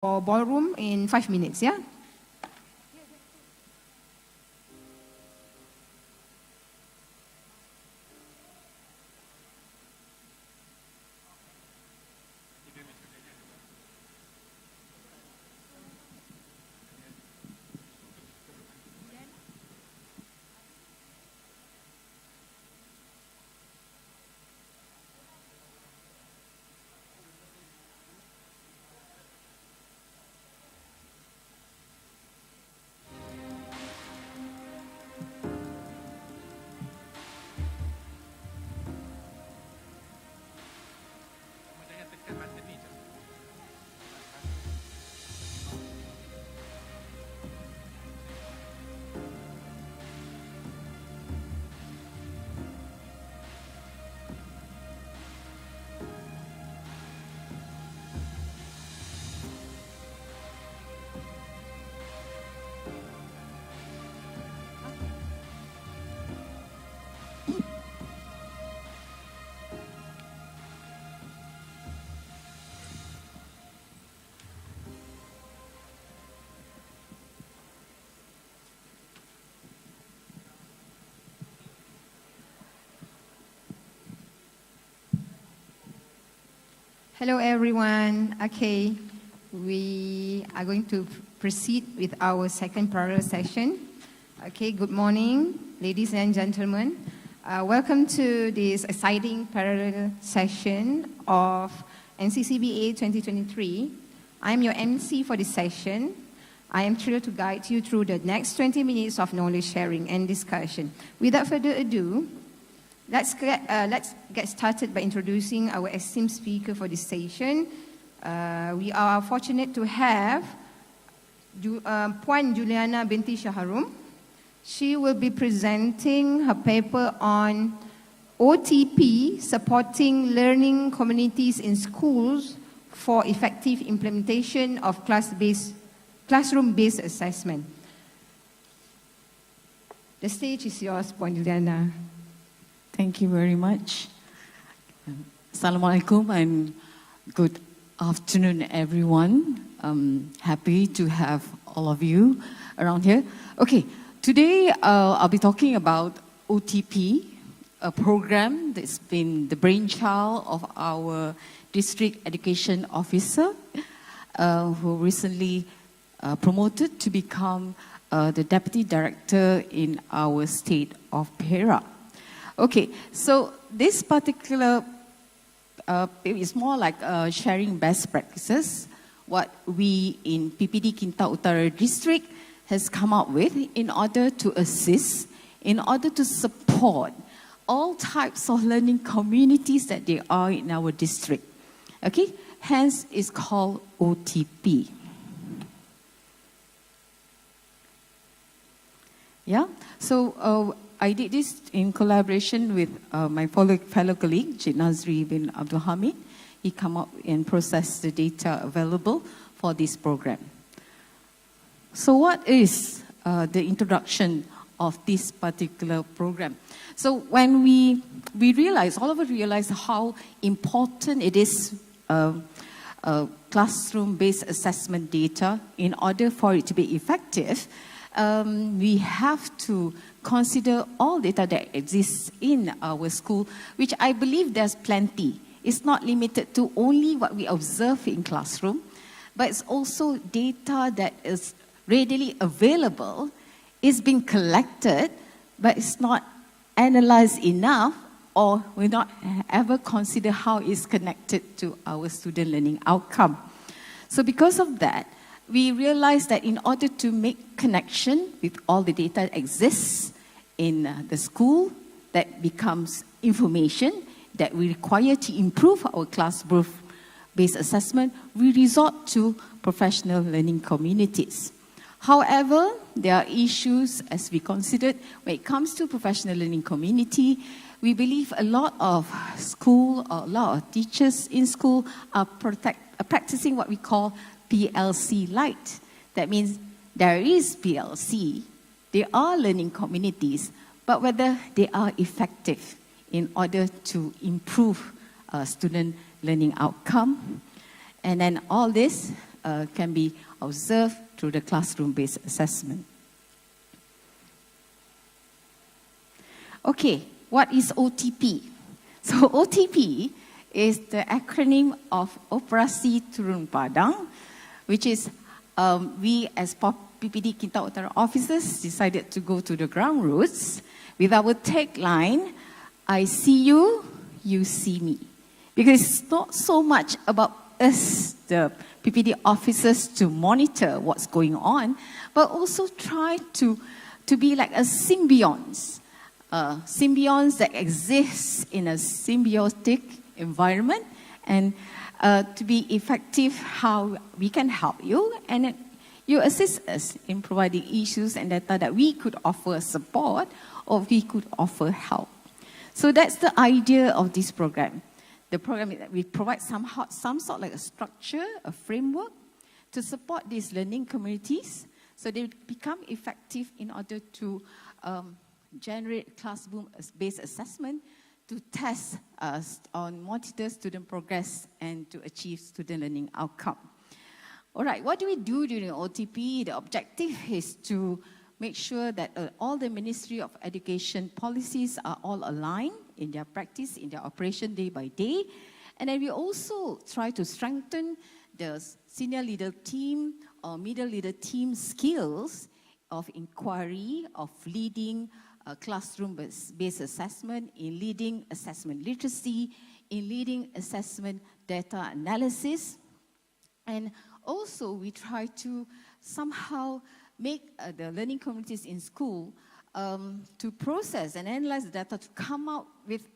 or ballroom in 5 minutes, yeah? Hello everyone. Okay, we are going to proceed with our second parallel session. Okay, good morning, ladies and gentlemen. Welcome to this exciting parallel session of NCCBA 2023. I am your MC for this session. I am thrilled to guide you through the next 20 minutes of knowledge sharing and discussion. Without further ado, let's get started by introducing our esteemed speaker for this session. We are fortunate to have Puan JULIANA binti SHAHARUM. She will be presenting her paper on OTP, supporting learning communities in schools for effective implementation of classroom-based assessment. The stage is yours, Puan JULIANA. Thank you very much. Assalamualaikum and good afternoon, everyone. Happy to have all of you around here. Okay, today I'll be talking about OTP, a program that's been the brainchild of our district education officer, who recently promoted to become the deputy director in our state of Perak. Okay, so this particular is more like sharing best practices, what we in PPD Kinta Utara district has come up with in order to assist, in order to support all types of learning communities that there are in our district. Okay, hence it's called OTP. Yeah, so I did this in collaboration with my fellow colleague, Cik Nazri bin Abdul Hamid. He came up and processed the data available for this program. So what is the introduction of this particular program? So when we realize, all of us realize how important it is classroom-based assessment data in order for it to be effective, we have to consider all data that exists in our school, which I believe there's plenty. It's not limited to only what we observe in classroom, but it's also data that is readily available, is being collected, but it's not analyzed enough, or we not ever consider how it's connected to our student learning outcome. So because of that, we realized that in order to make connection with all the data that exists in the school, that becomes information that we require to improve our classroom-based assessment, we resort to professional learning communities. However, there are issues as we considered when it comes to professional learning community. We believe a lot of school, or a lot of teachers in school are practicing what we call PLC light. That means there is PLC, there are learning communities, but whether they are effective in order to improve student learning outcome. And then all this can be observed through the classroom-based assessment. Okay, what is OTP? So OTP is the acronym of Operasi Turun Padang, which is we as PPD Kinta Utara officers decided to go to the ground roots with our tagline, I see you, you see me. Because it's not so much about us, the PPD officers, to monitor what's going on, but also try to be like a symbionts. Symbionts that exists in a symbiotic environment, and to be effective, how we can help you, and you assist us in providing issues and data that we could offer support or we could offer help. So that's the idea of this program. The program is that we provide some sort like a structure, a framework to support these learning communities so they become effective in order to generate classroom-based assessment to test on monitor student progress and to achieve student learning outcome. All right, what do we do during OTP? The objective is to make sure that all the Ministry of Education policies are all aligned in their practice, in their operation day by day. And then we also try to strengthen the senior leader team or middle leader team skills of inquiry, of leading classroom-based assessment, in leading assessment literacy, in leading assessment data analysis. And also we try to somehow make the learning communities in school to process and analyze the data to come out with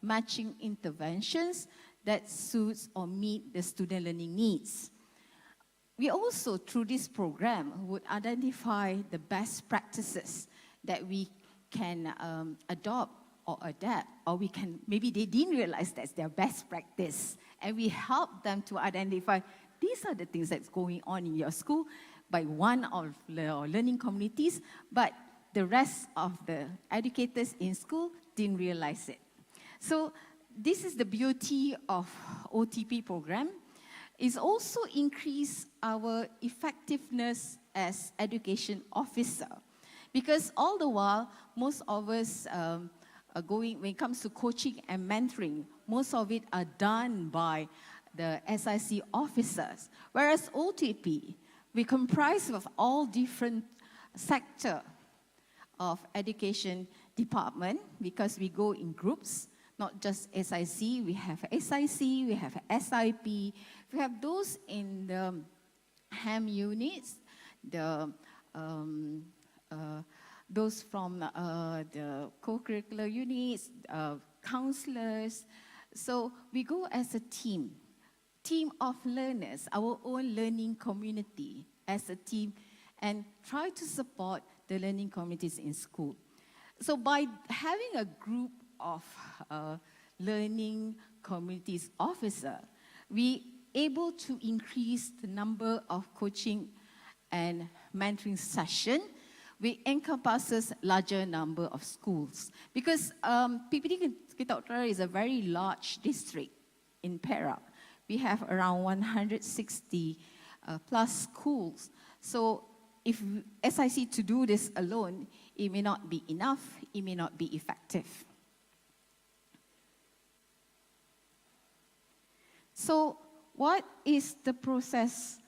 matching interventions that suits or meet the student learning needs. We also, through this program, would identify the best practices that we can adopt or adapt, or we can, maybe they didn't realize that's their best practice, and we help them to identify these are the things that's going on in your school by one of the learning communities, but the rest of the educators in school didn't realize it. So this is the beauty of OTP program. It's also increase our effectiveness as education officer. Because all the while, most of us are going, when it comes to coaching and mentoring, most of it are done by the SIC officers. Whereas OTP, we comprise of all different sector of education department because we go in groups, not just SIC, we have SIC, we have SIP, we have those in the HAM units, the those from the co-curricular units, counselors. So we go as a team of learners, our own learning community as a team, and try to support the learning communities in school. So by having a group of learning communities officer, we able to increase the number of coaching and mentoring session, which encompasses larger number of schools. Because PPD Kinta Utara is a very large district in Perak. We have around 160 plus schools. So if SIC to do this alone, it may not be enough, it may not be effective. So what is the process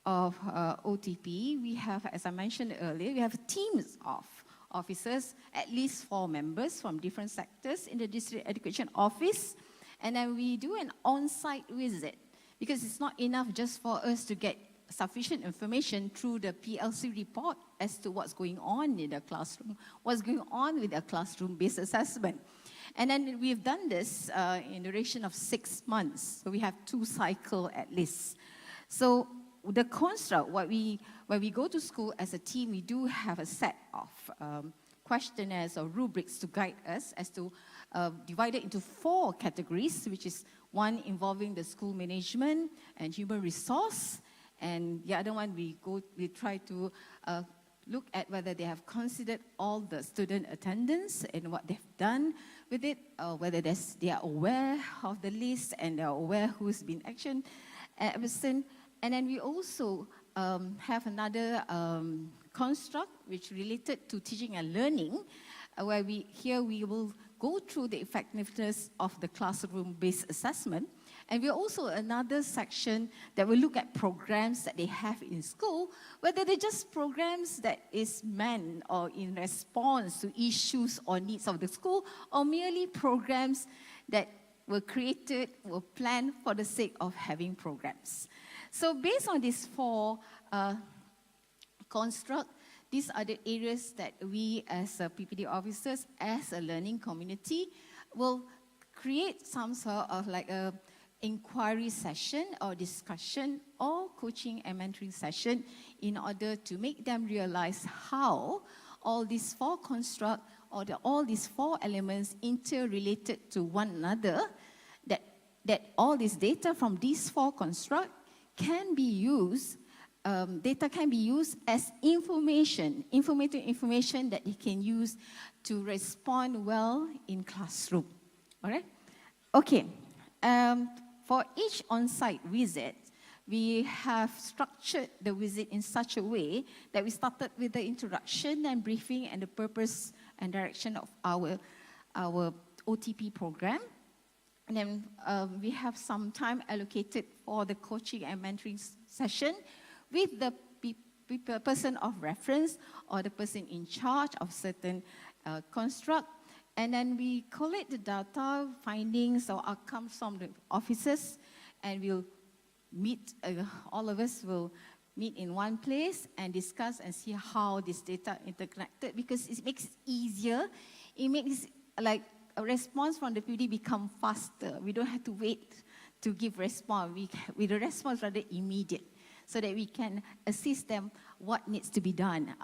of OTP? We have, as I mentioned earlier, we have teams of officers, at least 4 members from different sectors in the district education office. And then we do an on-site visit because it's not enough just for us to get sufficient information through the PLC report as to what's going on in the classroom, what's going on with the classroom-based assessment. And then we've done this in the duration of 6 months. So we have 2 cycles at least. So the construct, when we go to school as a team, we do have a set of questionnaires or rubrics to guide us as to divide it into 4 categories, which is one involving the school management and human resource, and the other one we try to look at whether they have considered all the student attendance and what they've done with it, or whether they are aware of the list and they are aware who's been absent. And then we also have another construct which related to teaching and learning, where we will go through the effectiveness of the classroom-based assessment. And we also another section that will look at programs that they have in school, whether they're just programs that is meant or in response to issues or needs of the school, or merely programs that were created, were planned for the sake of having programs. So based on these four constructs, these are the areas that we as PPD officers, as a learning community, will create some sort of like a inquiry session or discussion or coaching and mentoring session in order to make them realize how all these four constructs or all these four elements interrelated to one another, that all this data from these four constructs can be used, data can be used as informative information that they can use to respond well in classroom. All right? Okay. For each on-site visit, we have structured the visit in such a way that we started with the introduction and briefing and the purpose and direction of our OTP program. And then we have some time allocated for the coaching and mentoring session with the person of reference or the person in charge of certain construct. And then we collect the data, findings or outcomes from the officers, and we'll meet, all of us will meet in one place and discuss and see how this data interconnected, because it makes it easier. It makes like a response from the PD become faster. We don't have to wait to give response. With the response rather immediate, so that we can assist them what needs to be done,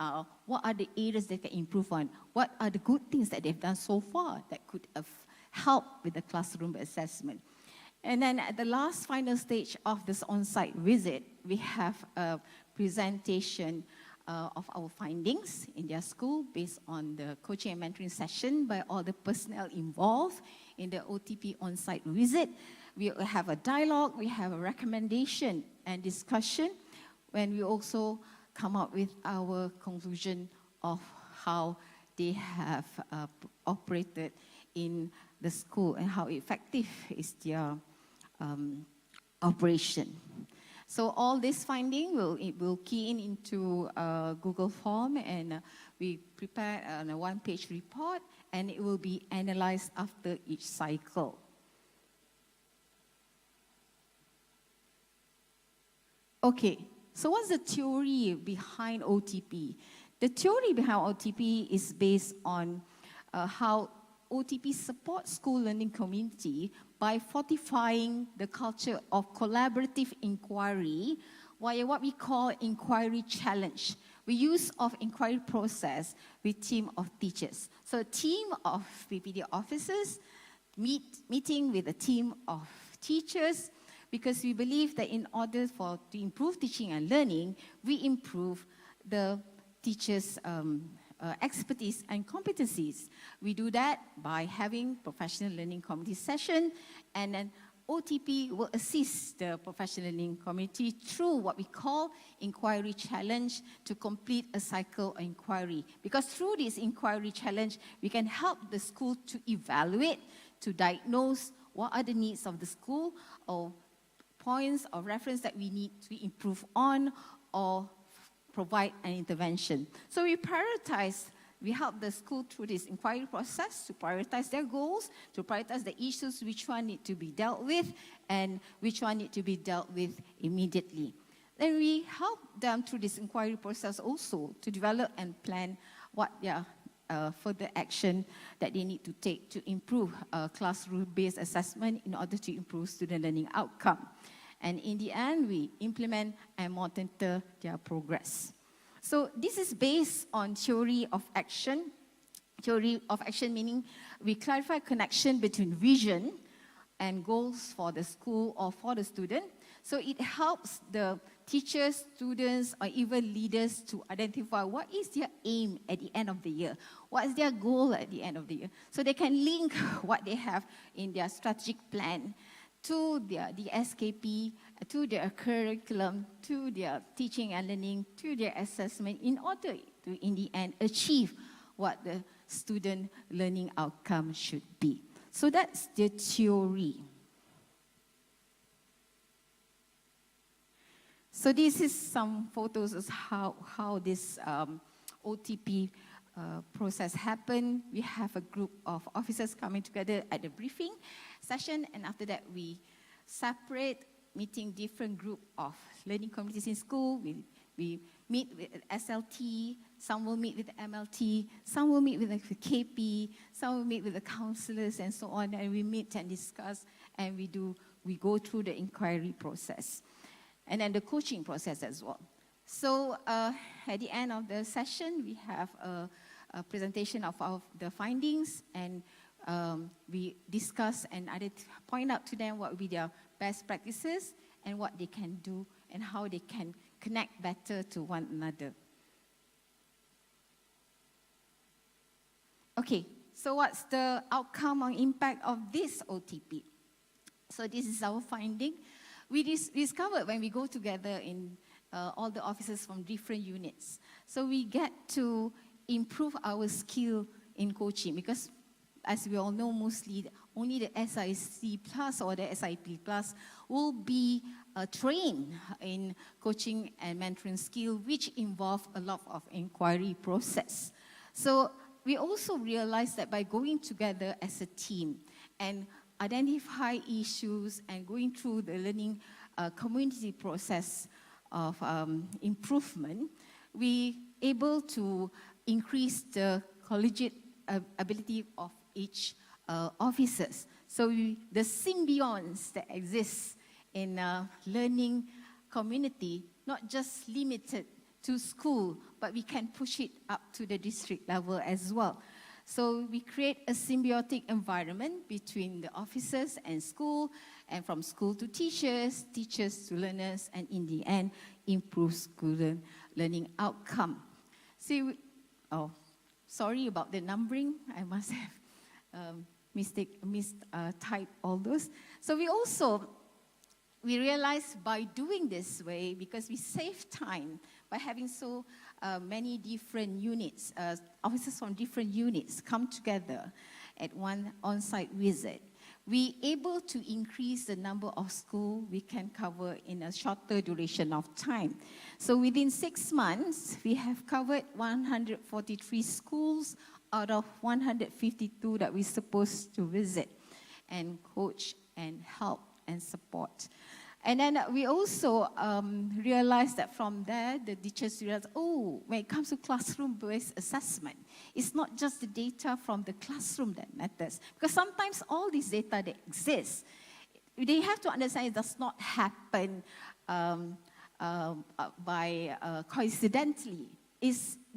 what are the areas they can improve on, what are the good things that they've done so far that could have helped with the classroom assessment. And then at the last final stage of this on-site visit, we have a presentation of our findings in their school based on the coaching and mentoring session by all the personnel involved in the OTP on-site visit. We have a dialogue, we have a recommendation and discussion, when we also come up with our conclusion of how they have operated in the school and how effective is their operation. So all this finding will key into Google form, and we prepare a one-page report, and it will be analyzed after each cycle. Okay, so what's the theory behind OTP? The theory behind OTP is based on how OTP supports school learning community by fortifying the culture of collaborative inquiry via what we call inquiry challenge. We use of inquiry process with team of teachers. So a team of PPD officers meeting with a team of teachers, because we believe that in order to improve teaching and learning, we improve the teachers' expertise and competencies. We do that by having professional learning community session, and then OTP will assist the professional learning community through what we call inquiry challenge to complete a cycle of inquiry. Because through this inquiry challenge, we can help the school to evaluate, to diagnose what are the needs of the school or points of reference that we need to improve on or provide an intervention. So we help the school through this inquiry process to prioritize their goals, to prioritize the issues, which one need to be dealt with and which one need to be dealt with immediately. Then we help them through this inquiry process also to develop and plan what their further action that they need to take to improve classroom-based assessment in order to improve student learning outcome. And in the end, we implement and monitor their progress. So this is based on theory of action. Theory of action meaning we clarify connection between vision and goals for the school or for the student. So it helps the teachers, students, or even leaders to identify what is their aim at the end of the year, what is their goal at the end of the year. So they can link what they have in their strategic plan to the SKP to their curriculum, to their teaching and learning, to their assessment in order to, in the end, achieve what the student learning outcome should be. So that's the theory. So this is some photos of how this OTP process happened. We have a group of officers coming together at the briefing session, and after that we separate, meeting different group of learning communities in school. We meet with SLT, some will meet with MLT, some will meet with the KP, some will meet with the counselors and so on, and we meet and discuss, and we go through the inquiry process. And then the coaching process as well. So at the end of the session, we have a presentation of the findings, and we discuss and point out to them what will be their best practices and what they can do and how they can connect better to one another. Okay, so what's the outcome or impact of this OTP? So this is our finding. We discovered when we go together in all the officers from different units. So we get to improve our skill in coaching because, as we all know, mostly only the SIC plus or the SIP plus will be trained in coaching and mentoring skill, which involve a lot of inquiry process. So we also realized that by going together as a team and identify issues and going through the learning community process of improvement, we able to increase the collegiate ability of each officers. So the symbionts that exists in learning community, not just limited to school, but we can push it up to the district level as well. So we create a symbiotic environment between the officers and school, and from school to teachers, teachers to learners, and in the end, improve student learning outcome. See, sorry about the numbering. I must have mistyped all those. So we realized by doing this way, because we save time by having so many different units, officers from different units come together at one on-site visit, we able to increase the number of schools we can cover in a shorter duration of time. So within 6 months, we have covered 143 schools out of 152 that we're supposed to visit and coach and help and support. And then we also realized that from there, the teachers realized, when it comes to classroom-based assessment, it's not just the data from the classroom that matters. Because sometimes all this data that exists, they have to understand it does not happen coincidentally.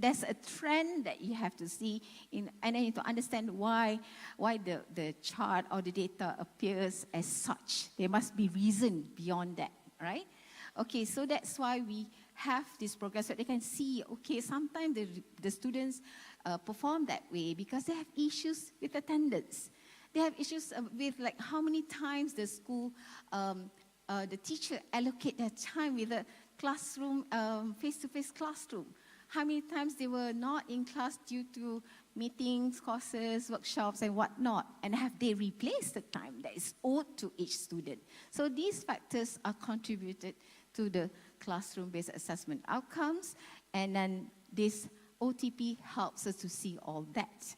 There's a trend that you have to see, and then you have to understand why the chart or the data appears as such. There must be reason beyond that, right? Okay, so that's why we have this progress so they can see, okay, sometimes the students perform that way because they have issues with attendance. They have issues with like how many times the school, the teacher allocate their time with the classroom, face-to-face classroom. How many times they were not in class due to meetings, courses, workshops, and whatnot, and have they replaced the time that is owed to each student? So these factors are contributed to the classroom-based assessment outcomes, and then this OTP helps us to see all that.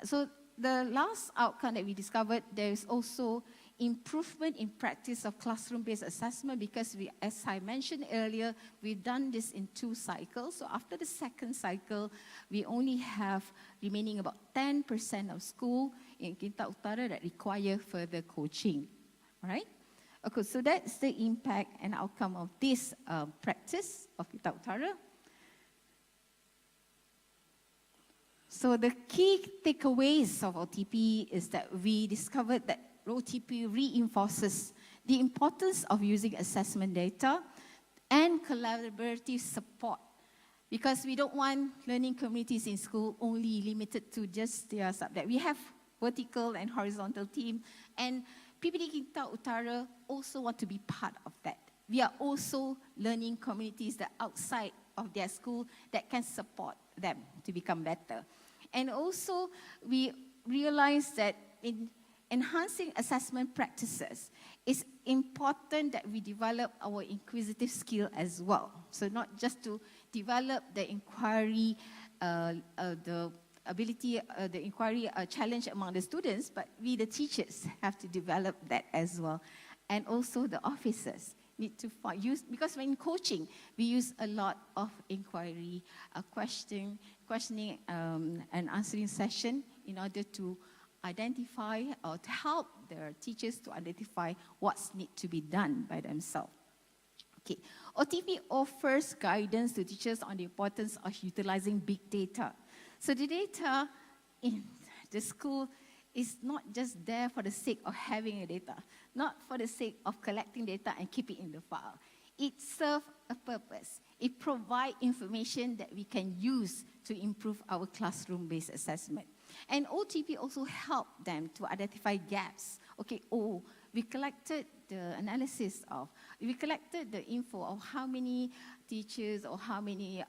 So the last outcome that we discovered, there is also improvement in practice of classroom-based assessment because as I mentioned earlier, we've done this in 2 cycles. So after the second cycle, we only have remaining about 10% of school in Kinta Utara that require further coaching. All right? Okay, so that's the impact and outcome of this practice of Kinta Utara. So the key takeaways of OTP is that we discovered that OTP reinforces the importance of using assessment data and collaborative support, because we don't want learning communities in school only limited to just their subject. We have vertical and horizontal team, and PPD Kinta Utara also want to be part of that. we are also learning communities that outside of their school that can support them to become better. And also, we realize that in enhancing assessment practices, it's important that we develop our inquisitive skill as well. So not just to develop the inquiry, the ability, the inquiry challenge among the students, but we, the teachers, have to develop that as well. And also the officers need to use, because when coaching, we use a lot of inquiry, questioning and answering session in order to identify or to help their teachers to identify what's need to be done by themselves. Okay. OTP offers guidance to teachers on the importance of utilizing big data. So the data in the school is not just there for the sake of having a data, not for the sake of collecting data and keep it in the file. It serves a purpose. It provides information that we can use to improve our classroom-based assessment. And OTP also help them to identify gaps. Okay, we collected the analysis of, we collected the info of how many teachers or how many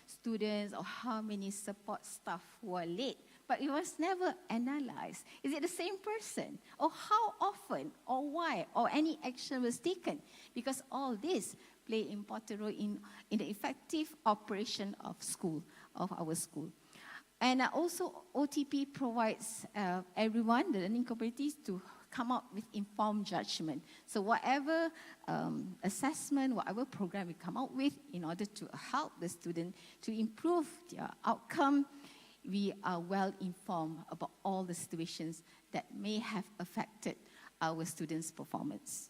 students or how many support staff who are late, but it was never analyzed. Is it the same person? Or how often? Or why? Or any action was taken? Because all this play an important role in the effective operation of school, of our school. And also OTP provides everyone, the learning communities, to come up with informed judgment. So whatever assessment, whatever program we come up with in order to help the student to improve their outcome, we are well informed about all the situations that may have affected our students' performance.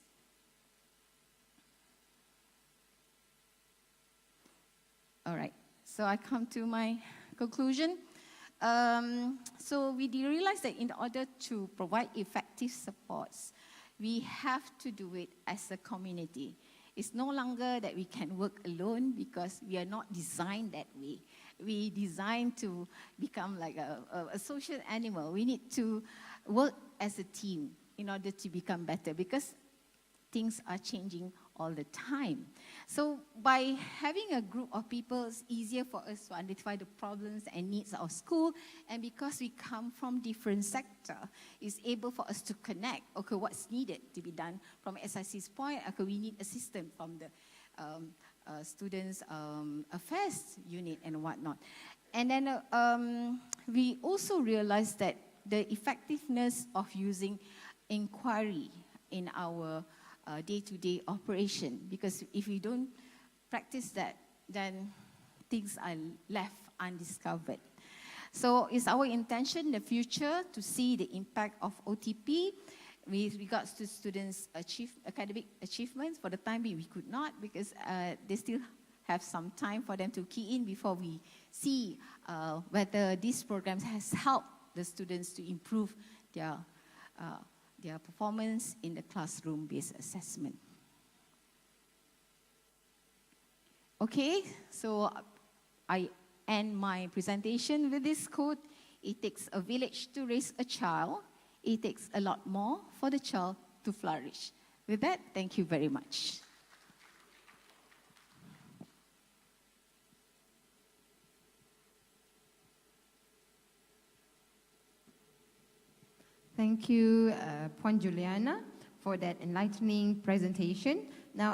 All right, so I come to my conclusion. So we realized that in order to provide effective supports, we have to do it as a community. It's no longer that we can work alone because we are not designed that way. We designed to become like a social animal. We need to work as a team in order to become better because things are changing all the time. So by having a group of people, it's easier for us to identify the problems and needs of school. And because we come from different sectors, it's able for us to connect, okay, what's needed to be done from SIC's point. Okay, we need assistance from the students' affairs unit and whatnot. And then we also realized that the effectiveness of using inquiry in our day-to-day operation, because if we don't practice that, then things are left undiscovered. So it's our intention in the future to see the impact of OTP with regards to students' academic achievements. For the time being, we could not because they still have some time for them to key in before we see whether this program has helped the students to improve their performance in the classroom-based assessment. Okay, so I end my presentation with this quote: "It takes a village to raise a child. It takes a lot more for the child to flourish." With that, thank you very much. Thank you, Puan Juliana, for that enlightening presentation. Now,